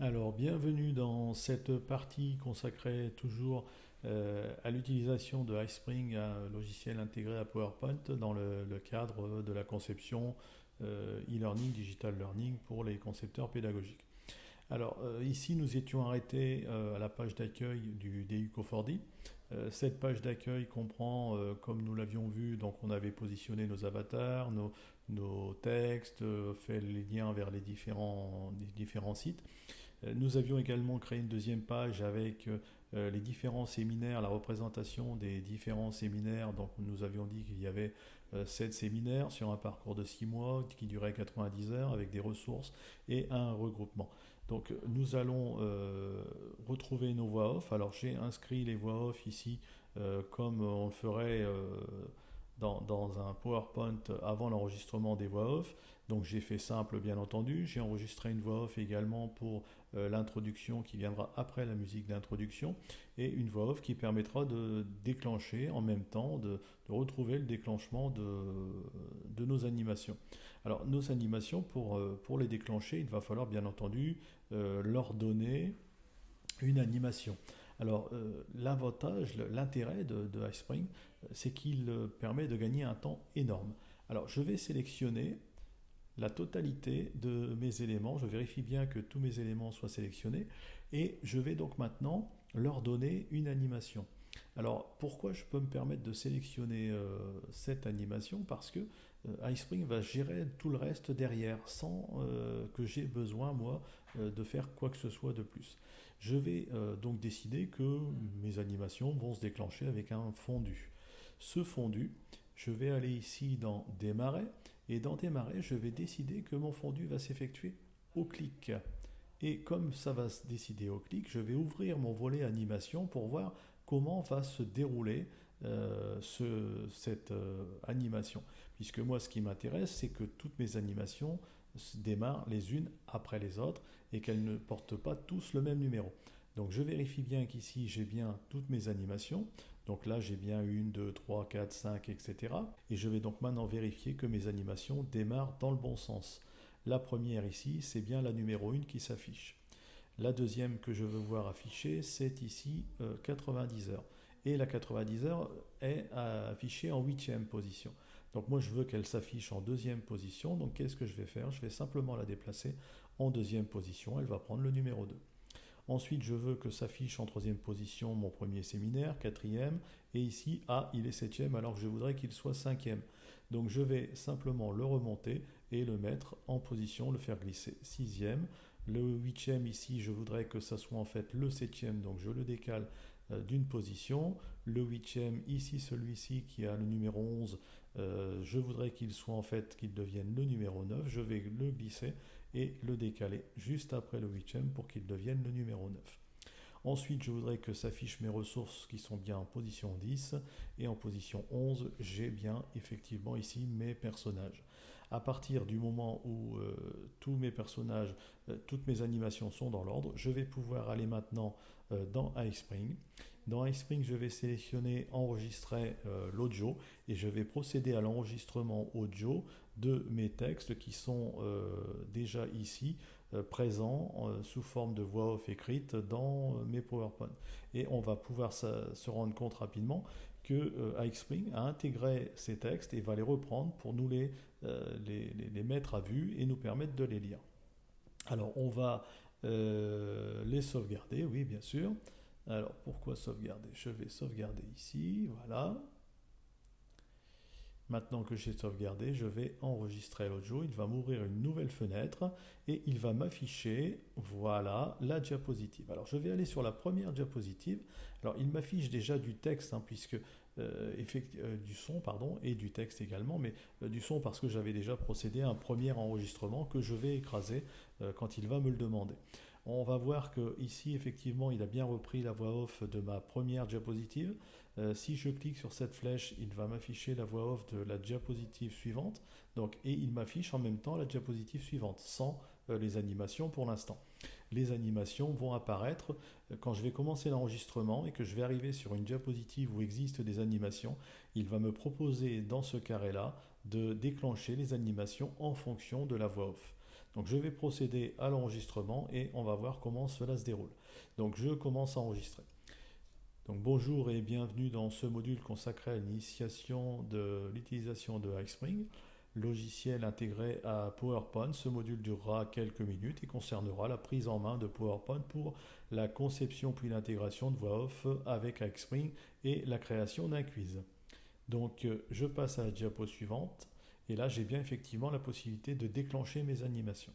Alors, bienvenue dans cette partie consacrée toujours à l'utilisation de iSpring, un logiciel intégré à PowerPoint dans le cadre de la conception e-learning, digital learning pour les concepteurs pédagogiques. Alors, ici, nous étions arrêtés à la page d'accueil du DU Cofordy. Cette page d'accueil comprend, comme nous l'avions vu, donc on avait positionné nos avatars, nos textes, fait les liens vers les différents sites. Nous avions également créé une deuxième page avec les différents séminaires, la représentation des différents séminaires. Donc nous avions dit qu'il y avait 7 séminaires sur un parcours de 6 mois qui durait 90 heures avec des ressources et un regroupement. Donc nous allons retrouver nos voix off. Alors j'ai inscrit les voix off ici comme on le ferait dans un PowerPoint avant l'enregistrement des voix off. Donc j'ai fait simple bien entendu. J'ai enregistré une voix off également pour l'introduction qui viendra après la musique d'introduction et une voix off qui permettra de déclencher en même temps, de retrouver le déclenchement de nos animations. Alors nos animations, pour les déclencher, il va falloir bien entendu leur donner une animation. Alors l'avantage, l'intérêt de iSpring, c'est qu'il permet de gagner un temps énorme. Alors je vais sélectionner la totalité de mes éléments, je vérifie bien que tous mes éléments soient sélectionnés et je vais donc maintenant leur donner une animation. Alors pourquoi je peux me permettre de sélectionner cette animation? Parce que iSpring va gérer tout le reste derrière sans que j'ai besoin moi de faire quoi que ce soit de plus. Je vais donc décider que mes animations vont se déclencher avec un fondu. Ce fondu, je vais aller ici dans démarrer et dans démarrer, je vais décider que mon fondu va s'effectuer au clic. Et comme ça va se décider au clic, je vais ouvrir mon volet animation pour voir comment va se dérouler cette animation. Puisque moi, ce qui m'intéresse, c'est que toutes mes animations se démarrent les unes après les autres et qu'elles ne portent pas tous le même numéro. Donc je vérifie bien qu'ici j'ai bien toutes mes animations. Donc là j'ai bien 1, 2, 3, 4, 5, etc. Et je vais donc maintenant vérifier que mes animations démarrent dans le bon sens. La première ici, c'est bien la numéro 1 qui s'affiche. La deuxième que je veux voir affichée, c'est ici 90 heures. Et la 90 heures est affichée en 8e position. Donc moi je veux qu'elle s'affiche en 2e position. Donc qu'est-ce que je vais faire? Je vais simplement la déplacer en 2e position. Elle va prendre le numéro 2. Ensuite, je veux que s'affiche en 3e position mon premier séminaire, 4e, et ici, il est 7e alors que je voudrais qu'il soit 5e. Donc je vais simplement le remonter et le mettre en position, le faire glisser 6e. Le 8e ici, je voudrais que ça soit en fait le 7e, donc je le décale d'une position. Le 8e ici, celui-ci qui a le numéro 11, je voudrais qu'il devienne le numéro 9. Je vais le glisser et le décaler juste après le 8e pour qu'il devienne le numéro 9. Ensuite, je voudrais que s'affichent mes ressources qui sont bien en position 10 et en position 11, j'ai bien effectivement ici mes personnages. À partir du moment où tous mes personnages, toutes mes animations sont dans l'ordre, je vais pouvoir aller maintenant dans iSpring. Dans iSpring, je vais sélectionner enregistrer l'audio et je vais procéder à l'enregistrement audio de mes textes qui sont déjà ici présents sous forme de voix off écrite dans mes PowerPoint. Et on va pouvoir se rendre compte rapidement que iSpring a intégré ces textes et va les reprendre pour nous les mettre à vue et nous permettre de les lire. Alors on va les sauvegarder, oui bien sûr. Alors pourquoi sauvegarder? Je vais sauvegarder ici, voilà. Maintenant que j'ai sauvegardé, je vais enregistrer l'audio. Il va m'ouvrir une nouvelle fenêtre et il va m'afficher, voilà, la diapositive. Alors je vais aller sur la première diapositive. Alors il m'affiche déjà du texte, puisque du son, pardon, et du texte également, mais du son parce que j'avais déjà procédé à un premier enregistrement que je vais écraser quand il va me le demander. On va voir que ici effectivement il a bien repris la voix off de ma première diapositive. Si je clique sur cette flèche, il va m'afficher la voix off de la diapositive suivante. Donc, et il m'affiche en même temps la diapositive suivante, sans les animations pour l'instant. Les animations vont apparaître quand je vais commencer l'enregistrement et que je vais arriver sur une diapositive où existent des animations. Il va me proposer dans ce carré-là de déclencher les animations en fonction de la voix off. Donc je vais procéder à l'enregistrement et on va voir comment cela se déroule. Donc je commence à enregistrer. Donc bonjour et bienvenue dans ce module consacré à l'initiation de l'utilisation de iSpring, logiciel intégré à PowerPoint. Ce module durera quelques minutes et concernera la prise en main de PowerPoint pour la conception puis l'intégration de voix off avec iSpring et la création d'un quiz. Donc je passe à la diapo suivante et là j'ai bien effectivement la possibilité de déclencher mes animations.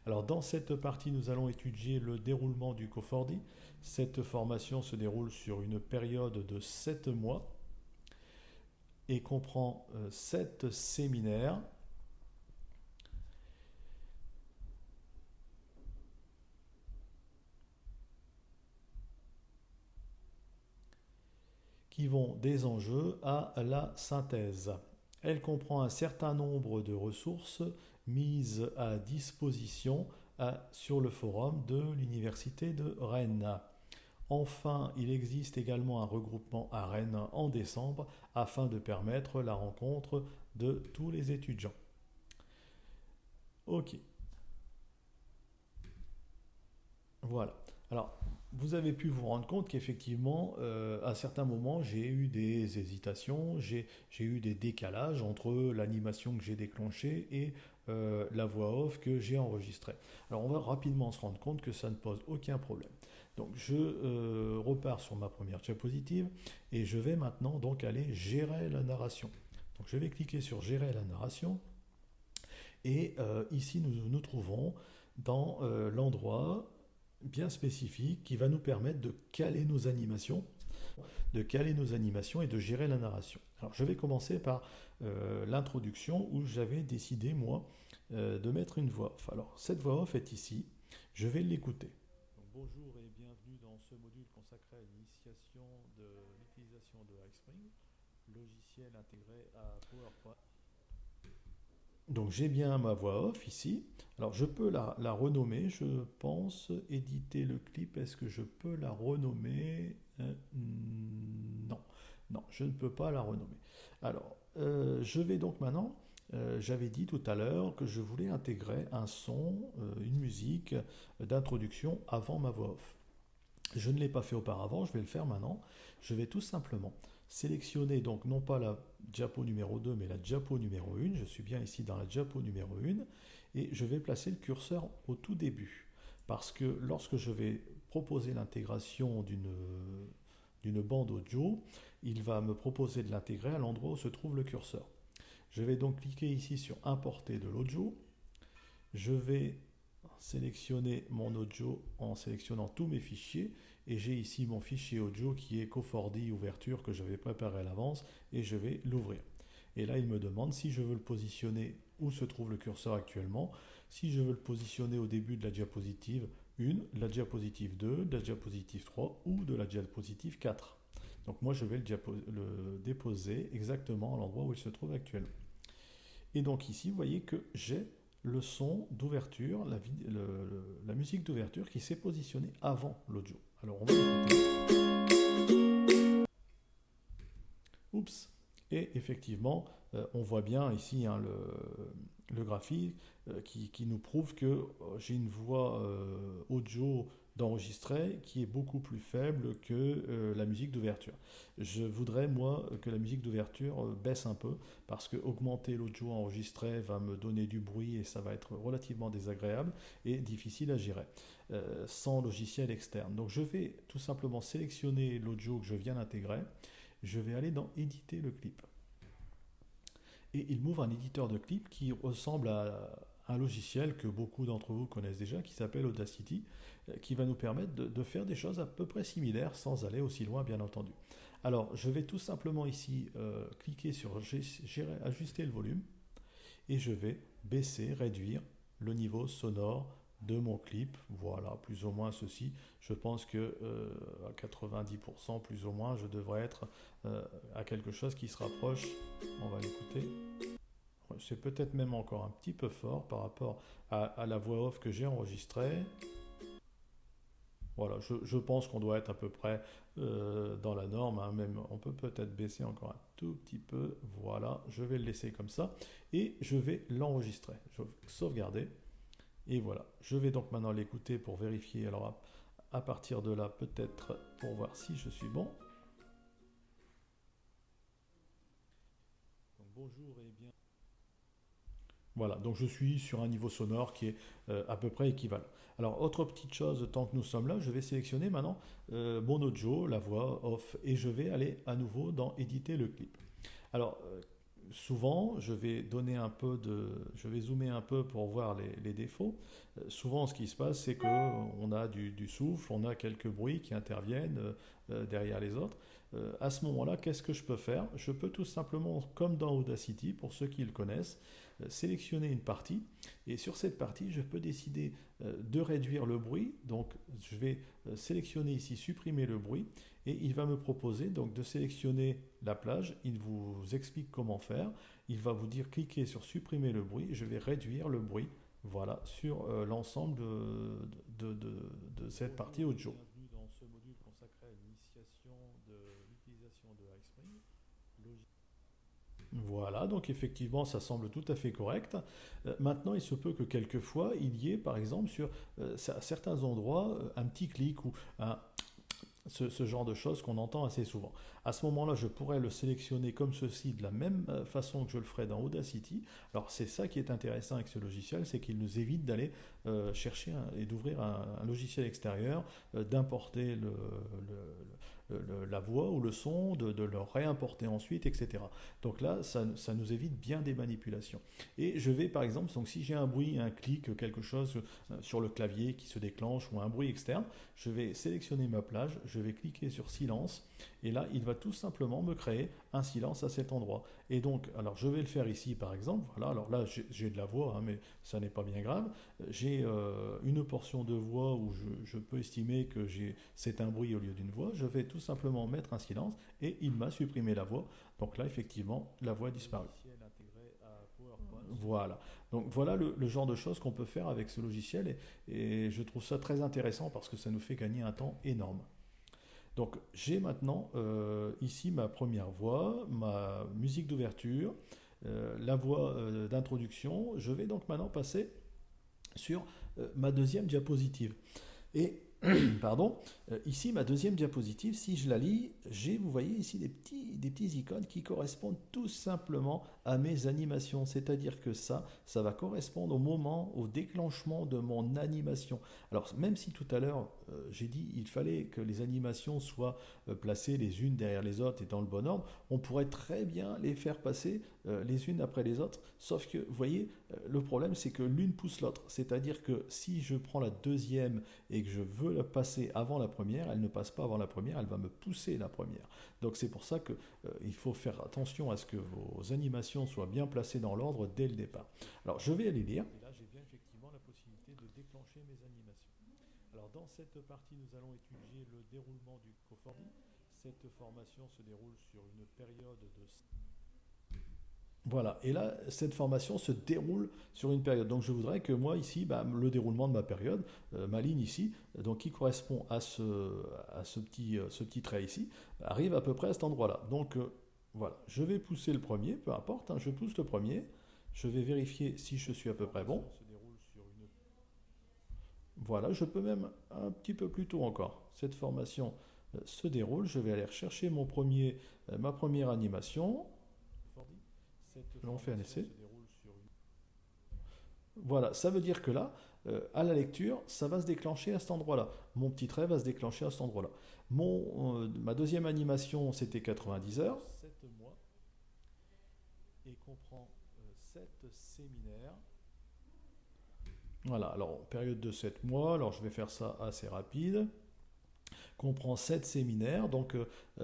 Alors dans cette partie, nous allons étudier le déroulement du COFORDI. Cette formation se déroule sur une période de 7 mois et comprend 7 séminaires qui vont des enjeux à la synthèse. Elle comprend un certain nombre de ressources mises à disposition sur le forum de l'Université de Rennes. Enfin, il existe également un regroupement à Rennes en décembre afin de permettre la rencontre de tous les étudiants. Ok, voilà. Alors, vous avez pu vous rendre compte qu'effectivement, à certains moments, j'ai eu des hésitations, j'ai eu des décalages entre l'animation que j'ai déclenchée et la voix off que j'ai enregistrée. Alors, on va rapidement se rendre compte que ça ne pose aucun problème. Donc, je repars sur ma première diapositive et je vais maintenant donc aller gérer la narration. Donc, je vais cliquer sur gérer la narration et ici, nous nous trouvons dans l'endroit bien spécifique qui va nous permettre de caler nos animations, et de gérer la narration. Alors je vais commencer par l'introduction où j'avais décidé moi de mettre une voix off. Alors cette voix off est ici, je vais l'écouter. Donc, bonjour et bienvenue dans ce module consacré à l'initiation de l'utilisation de iSpring, logiciel intégré à PowerPoint. Donc j'ai bien ma voix off ici. Alors je peux la renommer, je pense, éditer le clip, est-ce que je peux la renommer? Non, non, je ne peux pas la renommer. Alors je vais donc maintenant, j'avais dit tout à l'heure que je voulais intégrer un son, une musique d'introduction avant ma voix off. Je ne l'ai pas fait auparavant, je vais le faire maintenant. Je vais tout simplement sélectionner donc non pas la diapo numéro 2 mais la diapo numéro 1. Je suis bien ici dans la diapo numéro 1 et je vais placer le curseur au tout début. Parce que lorsque je vais proposer l'intégration d'une bande audio, il va me proposer de l'intégrer à l'endroit où se trouve le curseur. Je vais donc cliquer ici sur importer de l'audio. Je vais sélectionner mon audio en sélectionnant tous mes fichiers et j'ai ici mon fichier audio qui est COFORDI ouverture que j'avais préparé à l'avance et je vais l'ouvrir. Et là il me demande si je veux le positionner où se trouve le curseur actuellement, si je veux le positionner au début de la diapositive 1, de la diapositive 2, de la diapositive 3 ou de la diapositive 4. Donc moi je vais le déposer exactement à l'endroit où il se trouve actuellement. Et donc ici vous voyez que j'ai le son d'ouverture, la musique d'ouverture qui s'est positionnée avant l'audio. Alors on va l'écouter. Oups. Et effectivement, on voit bien ici hein, le graphique qui nous prouve que j'ai une voix audio d'enregistrer qui est beaucoup plus faible que la musique d'ouverture. Je voudrais, moi, que la musique d'ouverture baisse un peu parce que augmenter l'audio enregistré va me donner du bruit et ça va être relativement désagréable et difficile à gérer sans logiciel externe. Donc je vais tout simplement sélectionner l'audio que je viens d'intégrer. Je vais aller dans éditer le clip. Et il m'ouvre un éditeur de clip qui ressemble à un logiciel que beaucoup d'entre vous connaissent déjà, qui s'appelle Audacity, qui va nous permettre de faire des choses à peu près similaires sans aller aussi loin, bien entendu. Alors, je vais tout simplement ici cliquer sur ajuster le volume et je vais baisser, réduire le niveau sonore de mon clip. Voilà, plus ou moins ceci. Je pense que à 90% plus ou moins, je devrais être à quelque chose qui se rapproche. On va l'écouter. C'est peut-être même encore un petit peu fort par rapport à la voix off que j'ai enregistrée. Voilà, je pense qu'on doit être à peu près dans la norme, hein, même on peut peut-être baisser encore un tout petit peu. Voilà, je vais le laisser comme ça et je vais l'enregistrer. Je vais sauvegarder Et voilà, je vais donc maintenant l'écouter pour vérifier. Alors à partir de là, peut-être pour voir si je suis bon. Donc, bonjour et bien. Voilà, donc je suis sur un niveau sonore qui est à peu près équivalent. Alors, autre petite chose, tant que nous sommes là, je vais sélectionner maintenant mon audio, la voix off, et je vais aller à nouveau dans éditer le clip. Alors, souvent, je vais donner un peu je vais zoomer un peu pour voir les défauts. Souvent, ce qui se passe, c'est que on a du souffle, on a quelques bruits qui interviennent derrière les autres. À ce moment-là, qu'est-ce que je peux faire? Je peux tout simplement, comme dans Audacity, pour ceux qui le connaissent, sélectionner une partie. Et sur cette partie, je peux décider de réduire le bruit. Donc, je vais sélectionner ici, supprimer le bruit. Et il va me proposer donc de sélectionner la plage. Il vous explique comment faire. Il va vous dire cliquez sur supprimer le bruit. Je vais réduire le bruit. Voilà, sur l'ensemble de cette partie audio. Bienvenue dans ce module consacré à l'initiation de l'utilisation de iSpring. Voilà, donc effectivement, ça semble tout à fait correct. Maintenant, il se peut que quelquefois, il y ait, par exemple, sur certains endroits, un petit clic ou ce genre de choses qu'on entend assez souvent. À ce moment-là, je pourrais le sélectionner comme ceci, de la même façon que je le ferais dans Audacity. Alors, c'est ça qui est intéressant avec ce logiciel, c'est qu'il nous évite d'aller chercher et d'ouvrir un logiciel extérieur, d'importer la voix ou le son, de le réimporter ensuite, etc. Donc là, ça nous évite bien des manipulations. Et je vais, par exemple, donc si j'ai un bruit, un clic, quelque chose sur le clavier qui se déclenche ou un bruit externe, je vais sélectionner ma plage, je vais cliquer sur silence et là il va tout simplement me créer un silence à cet endroit. Et donc, alors je vais le faire ici par exemple, voilà, alors là j'ai de la voix, hein, mais ça n'est pas bien grave. J'ai une portion de voix où je peux estimer que c'est un bruit au lieu d'une voix, je vais tout simplement mettre un silence et il m'a supprimé la voix. Donc là effectivement la voix a disparu. Voilà. Donc voilà le genre de choses qu'on peut faire avec ce logiciel et je trouve ça très intéressant parce que ça nous fait gagner un temps énorme. Donc j'ai maintenant ici ma première voix, ma musique d'ouverture, la voix d'introduction. Je vais donc maintenant passer sur ma deuxième diapositive. Et pardon, ici ma deuxième diapositive, si je la lis, vous voyez ici des petits icônes qui correspondent tout simplement à mes animations. C'est-à-dire que ça va correspondre au moment, au déclenchement de mon animation. Alors même si tout à l'heure j'ai dit il fallait que les animations soient placées les unes derrière les autres et dans le bon ordre, on pourrait très bien les faire passer les unes après les autres. Sauf que, vous voyez, le problème c'est que l'une pousse l'autre. C'est-à-dire que si je prends la deuxième et que je veux la passer avant la première, elle ne passe pas avant la première, elle va me pousser la première. Donc c'est pour ça qu'il faut faire attention à ce que vos animations soient bien placées dans l'ordre dès le départ. Alors je vais aller lire. Et là j'ai bien effectivement la possibilité de déclencher mes animations. Alors dans cette partie nous allons étudier le déroulement du cofordi. Cette formation se déroule sur une période de... Voilà, et là, cette formation se déroule sur une période. Donc je voudrais que moi, ici, le déroulement de ma période, ma ligne ici, donc qui correspond à ce petit trait ici, arrive à peu près à cet endroit-là. Donc voilà, je vais pousser le premier, peu importe, hein, je pousse le premier, je vais vérifier si je suis à peu près bon. Voilà, je peux même un petit peu plus tôt encore. Cette formation se déroule, je vais aller rechercher ma première animation. On fait un essai. Voilà, ça veut dire que là, à la lecture, ça va se déclencher à cet endroit-là. Mon petit trait va se déclencher à cet endroit-là. Ma deuxième animation, c'était 90 heures. 7 mois. Et comprend 7 séminaires. Voilà, alors période de 7 mois, alors je vais faire ça assez rapide. Comprend 7 séminaires, donc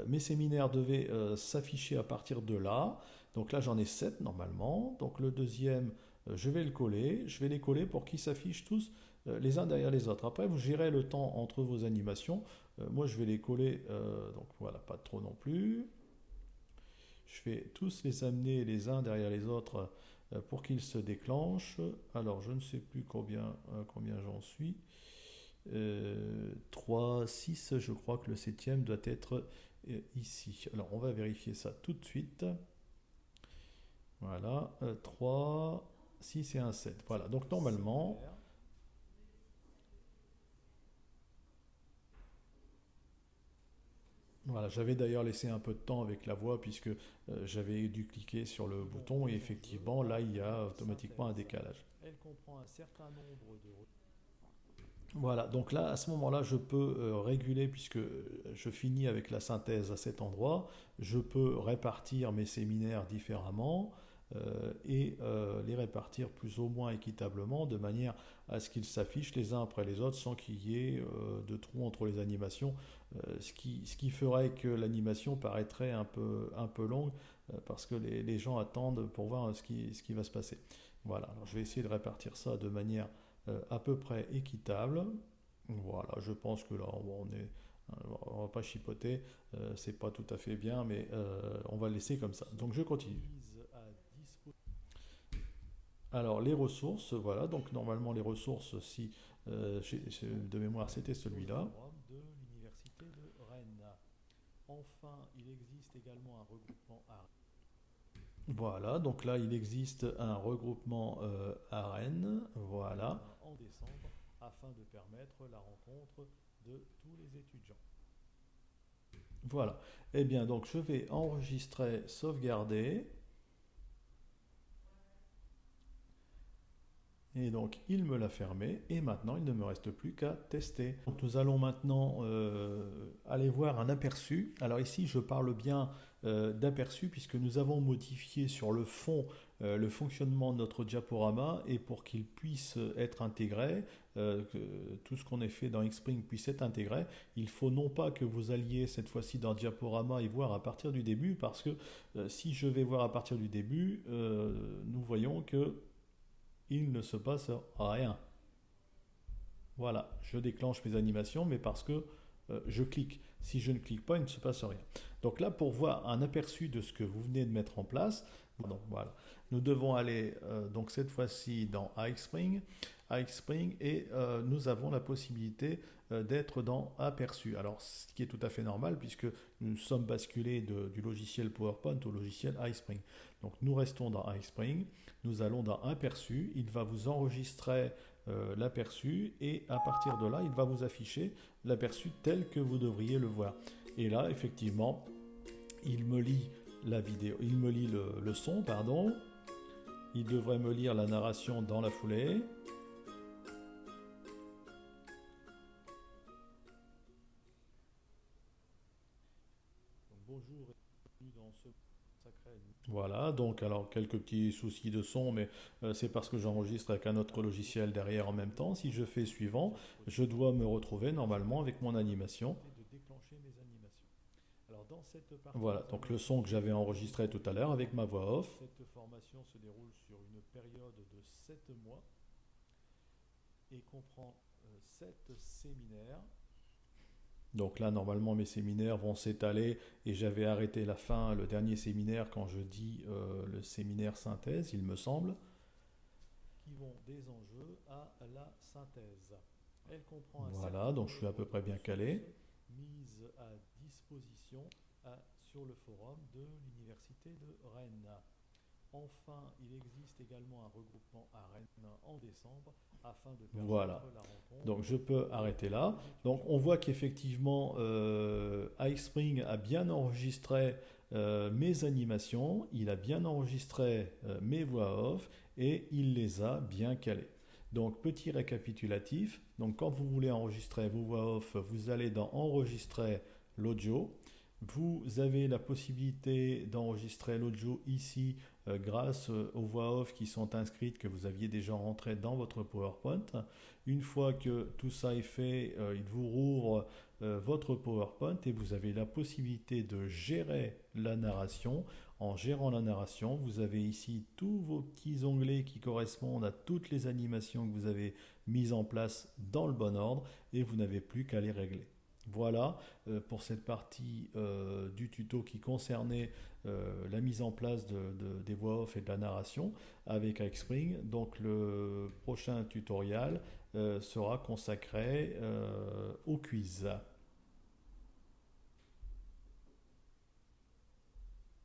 mes séminaires devaient s'afficher à partir de là. Donc là j'en ai 7 normalement. Donc le deuxième, je vais le coller. Je vais les coller pour qu'ils s'affichent tous les uns derrière les autres. Après vous gérez le temps entre vos animations. Moi je vais les coller, donc voilà, pas trop non plus. Je vais tous les amener les uns derrière les autres pour qu'ils se déclenchent. Alors je ne sais plus combien j'en suis. 3, 6, je crois que le septième doit être ici. Alors on va vérifier ça tout de suite. Voilà, 3, 6 et un 7. Voilà, donc normalement, Voilà, j'avais d'ailleurs laissé un peu de temps avec la voix puisque j'avais dû cliquer sur le bouton et effectivement là il y a automatiquement un décalage. Elle comprend un certain nombre de... Voilà, donc là à ce moment-là je peux réguler puisque je finis avec la synthèse à cet endroit, je peux répartir mes séminaires différemment les répartir plus ou moins équitablement de manière à ce qu'ils s'affichent les uns après les autres sans qu'il y ait de trous entre les animations, ce qui ferait que l'animation paraîtrait un peu longue parce que les gens attendent pour voir ce qui va se passer. Voilà, alors je vais essayer de répartir ça de manière à peu près équitable. Voilà, je pense que là on va pas chipoter, c'est pas tout à fait bien, mais on va le laisser comme ça. Donc je continue. Alors les ressources, voilà, donc normalement les ressources, si de mémoire c'était celui-là. De l'université de Rennes. Enfin, il existe également un regroupement à voilà, donc là il existe un regroupement à Rennes, voilà, en décembre, afin de permettre la rencontre de tous les étudiants. Voilà, et bien donc je vais enregistrer, sauvegarder. Et donc il me l'a fermé et maintenant il ne me reste plus qu'à tester. Donc nous allons maintenant aller voir un aperçu. Alors ici je parle bien d'aperçu puisque nous avons modifié sur le fond le fonctionnement de notre diaporama et pour qu'il puisse être intégré, que tout ce qu'on a fait dans Xpring puisse être intégré, il faut non pas que vous alliez cette fois-ci dans diaporama et voir à partir du début parce que si je vais voir à partir du début, nous voyons que il ne se passe rien. Voilà, je déclenche mes animations, mais parce que je clique. Si je ne clique pas, il ne se passe rien. Donc là, pour voir un aperçu de ce que vous venez de mettre en place, donc voilà, nous devons aller donc cette fois-ci dans iXpring, et nous avons la possibilité d'être dans aperçu. Alors, ce qui est tout à fait normal puisque nous sommes basculés du logiciel PowerPoint au logiciel iXpring. Donc, nous restons dans iXpring, nous allons dans aperçu, il va vous enregistrer l'aperçu et à partir de là, il va vous afficher l'aperçu tel que vous devriez le voir. Et là, effectivement, il me lit la vidéo, il me lit le son, pardon. Il devrait me lire la narration dans la foulée. Bonjour et bienvenue dans ce sacré. Voilà, donc alors quelques petits soucis de son, mais c'est parce que j'enregistre avec un autre logiciel derrière en même temps. Si je fais suivant, je dois me retrouver normalement avec mon animation. Voilà, donc le son que j'avais enregistré tout à l'heure avec ma voix off. Cette formation se déroule sur une période de 7 mois et comprend 7 séminaires. Donc là, normalement, mes séminaires vont s'étaler et j'avais arrêté la fin, le dernier séminaire, quand je dis le séminaire synthèse, il me semble. Qui vont des enjeux à la synthèse. Elle comprend voilà, donc je suis à peu près bien calé. Mise à disposition sur le forum de l'Université de Rennes. Enfin, il existe également un regroupement à Rennes en décembre afin de permettre voilà. La rencontre. Donc je peux arrêter là. Donc on voit qu'effectivement iXpring a bien enregistré mes animations, il a bien enregistré mes voix off et il les a bien calées. Donc petit récapitulatif, donc quand vous voulez enregistrer vos voix off, vous allez dans enregistrer l'audio. Vous avez la possibilité d'enregistrer l'audio ici grâce aux voix off qui sont inscrites que vous aviez déjà rentrées dans votre PowerPoint. Une fois que tout ça est fait, il vous rouvre votre PowerPoint et vous avez la possibilité de gérer la narration. En gérant la narration, vous avez ici tous vos petits onglets qui correspondent à toutes les animations que vous avez mises en place dans le bon ordre et vous n'avez plus qu'à les régler. Voilà pour cette partie du tuto qui concernait la mise en place des voix off et de la narration avec iXpring. Donc le prochain tutoriel sera consacré au quiz.